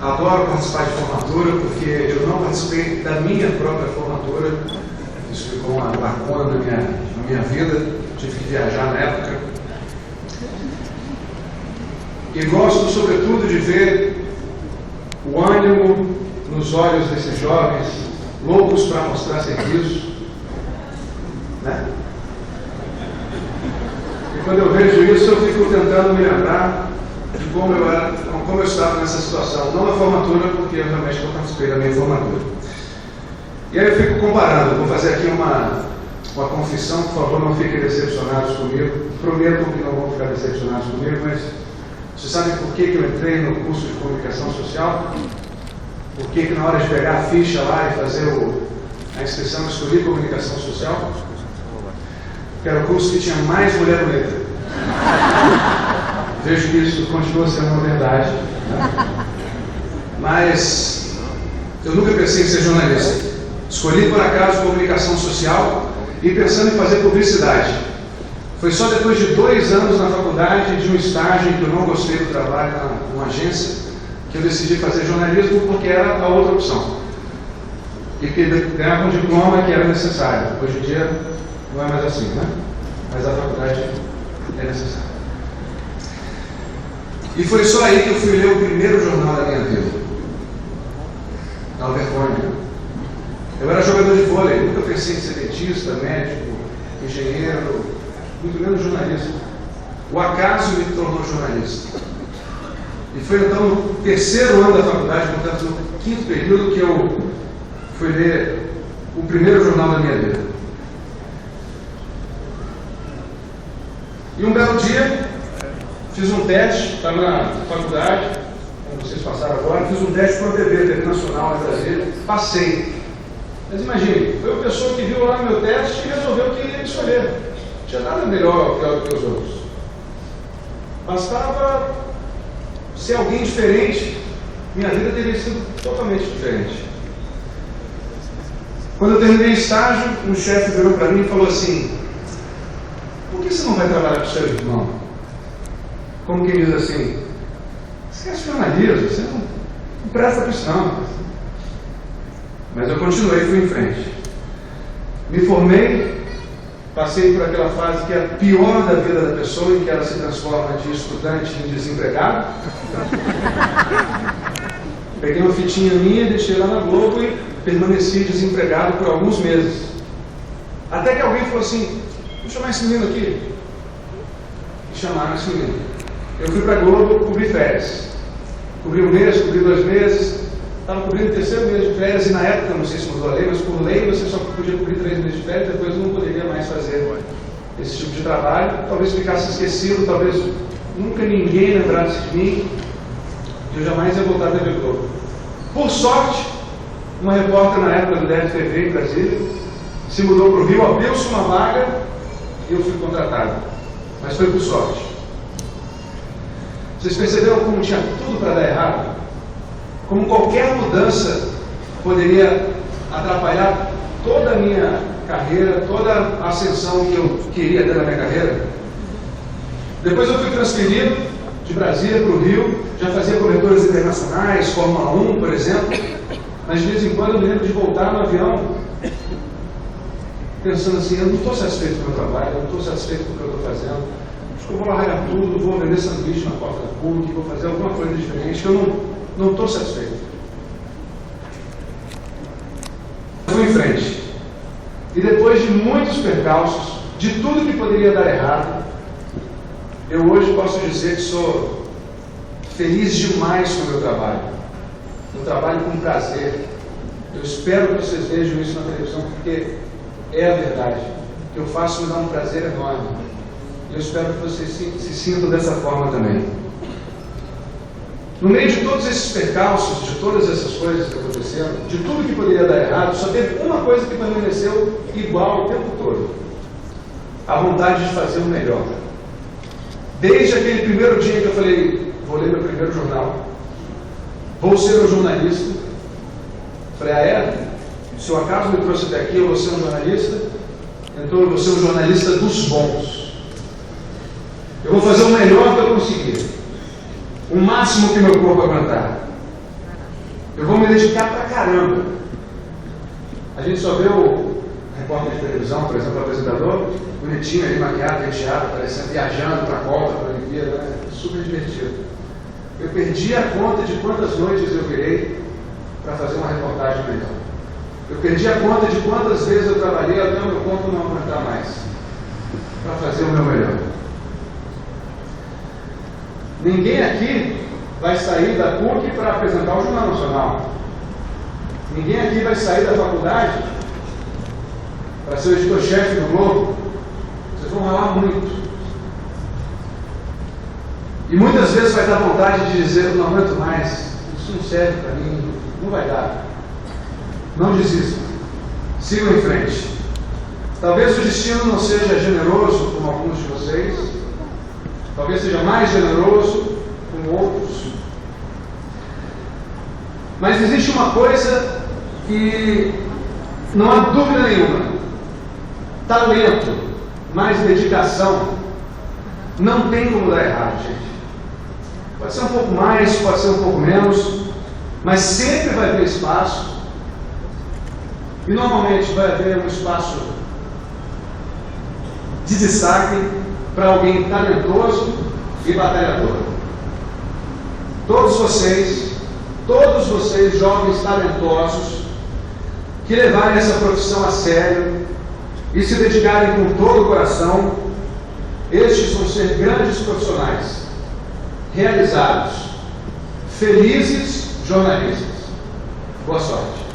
Adoro participar de formatura, porque eu não participei da minha própria formatura. Isso ficou uma lacuna na minha vida. Tive que viajar na época. E gosto, sobretudo, de ver o ânimo nos olhos desses jovens, loucos para mostrar serviço. Né? E quando eu vejo isso, eu fico tentando me lembrar de como eu estava nessa situação. Não na formatura, porque eu realmente não participei da minha formatura. E aí eu fico comparando. Vou fazer aqui uma confissão, por favor, não fiquem decepcionados comigo. Prometo que não vão ficar decepcionados comigo, mas vocês sabem por que eu entrei no curso de comunicação social? Por que na hora de pegar a ficha lá e fazer a inscrição eu escolhi comunicação social? Que era o curso que tinha mais mulher bonita. Vejo que isso continua sendo uma verdade, né? Mas eu nunca pensei em ser jornalista. Escolhi por acaso comunicação social e pensando em fazer publicidade. Foi só depois de 2 anos na faculdade, de um estágio em que eu não gostei do trabalho numa agência, que eu decidi fazer jornalismo, porque era a outra opção. E que ganhava um diploma que era necessário. Hoje em dia não é mais assim, né? Mas a faculdade é necessária. E foi só aí que eu fui ler o primeiro jornal da minha vida. Não, vergonha. Eu era jogador de vôlei, nunca pensei em ser dentista, médico, engenheiro, muito menos jornalista. O acaso me tornou jornalista. E foi então no 3º ano da faculdade, portanto no 5º período, que eu fui ler o primeiro jornal da minha vida. E um belo dia, fiz um teste, estava na faculdade, como vocês passaram agora, fiz um teste para o TV Nacional em Brasília, passei. Mas imagine, foi uma pessoa que viu lá no meu teste e resolveu que ia me escolher. Não tinha nada melhor ou pior do que os outros. Bastava ser alguém diferente, minha vida teria sido totalmente diferente. Quando eu terminei o estágio, um chefe virou para mim e falou assim: por que você não vai trabalhar com o seu irmão? Como quem diz assim: esquece jornalismo, você não presta para isso não. Mas eu continuei e fui em frente. Me formei, passei por aquela fase que é a pior da vida da pessoa, em que ela se transforma de estudante em desempregado. Peguei uma fitinha minha, deixei lá na Globo e permaneci desempregado por alguns meses. Até que alguém falou assim: vou chamar esse menino aqui. E chamaram esse menino. Eu fui para a Globo cobrir férias. Cobri 1 mês, cobri 2 meses. Estava cobrindo o 3º mês de férias e na época, não sei se mudou a lei, mas por lei você só podia cobrir 3 meses de férias, depois eu não poderia mais fazer esse tipo de trabalho. Talvez ficasse esquecido, talvez nunca ninguém lembrasse de mim, e eu jamais ia voltar a TV Globo. Por sorte, uma repórter na época do DF-TV em Brasília se mudou para o Rio, abriu-se uma vaga e eu fui contratado. Mas foi por sorte. Vocês perceberam como tinha tudo para dar errado? Como qualquer mudança poderia atrapalhar toda a minha carreira, toda a ascensão que eu queria ter na minha carreira. Depois eu fui transferido de Brasília para o Rio, já fazia coberturas internacionais, Fórmula 1, por exemplo, mas de vez em quando eu me lembro de voltar no avião pensando assim: eu não estou satisfeito com o meu trabalho, eu não estou satisfeito com o que eu estou fazendo, acho que eu vou largar tudo, vou vender sanduíche na porta da PUC, vou fazer alguma coisa diferente, que eu não estou satisfeito. Fui em frente. E depois de muitos percalços, de tudo que poderia dar errado, eu hoje posso dizer que sou feliz demais com o meu trabalho. Eu trabalho com prazer. Eu espero que vocês vejam isso na televisão, porque é a verdade. O que eu faço me dá um prazer enorme. E eu espero que vocês se sintam dessa forma também. No meio de todos esses percalços, de todas essas coisas que aconteceram, de tudo que poderia dar errado, só teve uma coisa que permaneceu igual o tempo todo: a vontade de fazer o melhor. Desde aquele primeiro dia que eu falei: vou ler meu primeiro jornal, vou ser um jornalista. Falei: ah é? Se o acaso me trouxe até aqui, eu vou ser um jornalista, então eu vou ser um jornalista dos bons. Eu vou fazer o melhor que eu conseguir, o máximo que meu corpo aguentar. Eu vou me dedicar pra caramba. A gente só vê o repórter de televisão, por exemplo, o apresentador, bonitinho ali, maquiado, penteado, parecendo viajando para a Copa, para a Olimpíada, né? Super divertido. Eu perdi a conta de quantas noites eu virei para fazer uma reportagem melhor. Eu perdi a conta de quantas vezes eu trabalhei até o meu corpo não aguentar mais para fazer o meu melhor. Ninguém aqui vai sair da PUC para apresentar o Jornal Nacional. Ninguém aqui vai sair da faculdade para ser o editor-chefe do Globo. Vocês vão ralar muito. E muitas vezes vai dar vontade de dizer: eu não aguento mais, isso não serve para mim, não vai dar. Não desistam. Sigam em frente. Talvez o destino não seja generoso como alguns de vocês. Talvez seja mais generoso como outros. Mas existe uma coisa que não há dúvida nenhuma: talento mais dedicação não tem como dar errado, gente. Pode ser um pouco mais, pode ser um pouco menos, mas sempre vai haver espaço. E normalmente vai haver um espaço de destaque para alguém talentoso e batalhador. Todos vocês, jovens talentosos, que levarem essa profissão a sério e se dedicarem com todo o coração, estes vão ser grandes profissionais, realizados, felizes jornalistas. Boa sorte.